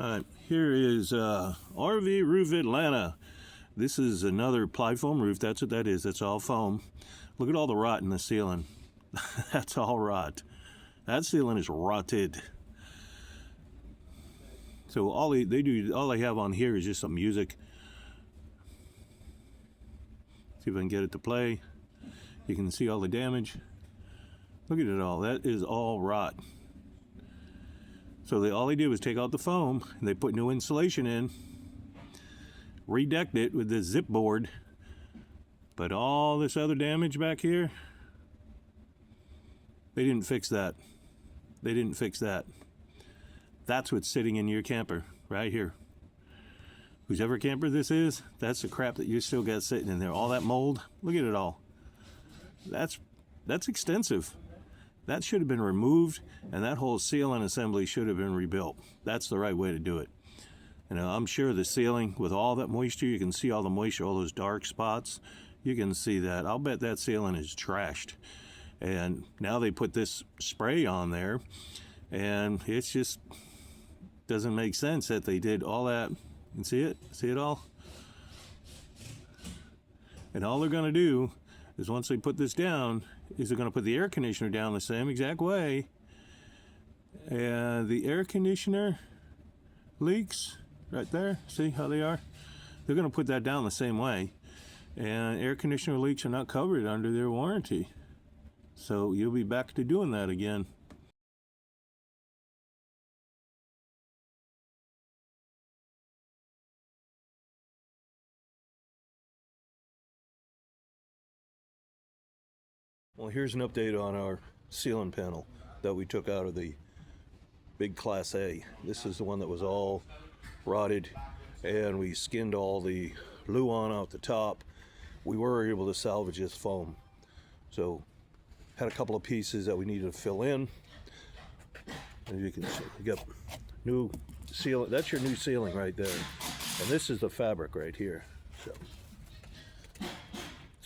Alright, here is RV Roof Atlanta. This is another ply foam roof. That's what that is. That's all foam. Look at all the rot in the ceiling. That's all rot. That ceiling is rotted. So all they have on here is just some music. See if I can get it to play. You can see all the damage. Look at it all. That is all rot. So all they did was take out the foam and they put new insulation in, redecked it with this zip board, but all this other damage back here, they didn't fix that. They didn't fix that. That's what's sitting in your camper right here. Whoever camper this is, that's the crap that you still got sitting in there. All that mold, look at it all. That's extensive. That should have been removed, and that whole ceiling assembly should have been rebuilt. That's the right way to do it. And I'm sure the ceiling, with all that moisture, you can see all the moisture, all those dark spots. You can see that. I'll bet that ceiling is trashed. And now they put this spray on there, and it just doesn't make sense that they did all that. You can see it? See it all? And all they're going to do is once they put this down, is they're going to put the air conditioner down the same exact way. And the air conditioner leaks right there. See how they are? They're going to put that down the same way. And air conditioner leaks are not covered under their warranty. So you'll be back to doing that again. Well, here's an update on our ceiling panel that we took out of the big Class A. This is the one that was all rotted, and we skinned all the luan out the top. We were able to salvage this foam. So, had a couple of pieces that we needed to fill in. And you can see, you got new ceiling. That's your new ceiling right there. And this is the fabric right here. So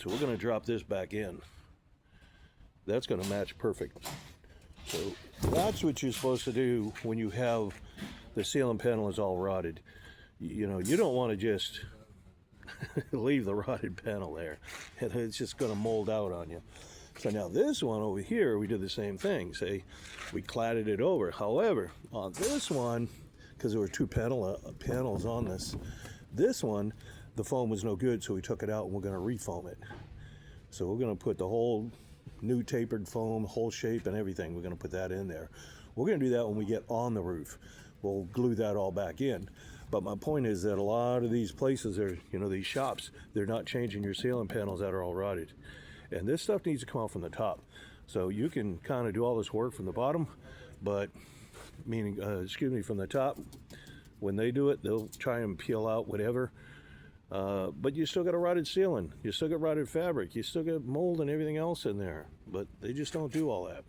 we're going to drop this back in. That's going to match perfect. So that's what you're supposed to do when you have the ceiling panel is all rotted. You know, you don't want to just leave the rotted panel there. It's just going to mold out on you. So now this one over here, we did the same thing. Say, we cladded it over. However, on this one, because there were two panels on this one, the foam was no good, so we took it out and we're going to refoam it. So we're going to put the whole new tapered foam, whole shape and everything. We're going to put that in there. We're going to do that when we get on the roof. We'll glue that all back in. But my point is that a lot of these places are, you know, these shops, they're not changing your ceiling panels that are all rotted. And this stuff needs to come out from the top. So you can kind of do all this work from the bottom, but from the top. When they do it, they'll try and peel out whatever. But you still got a rotted ceiling. You still got rotted fabric. You still got mold and everything else in there. But they just don't do all that.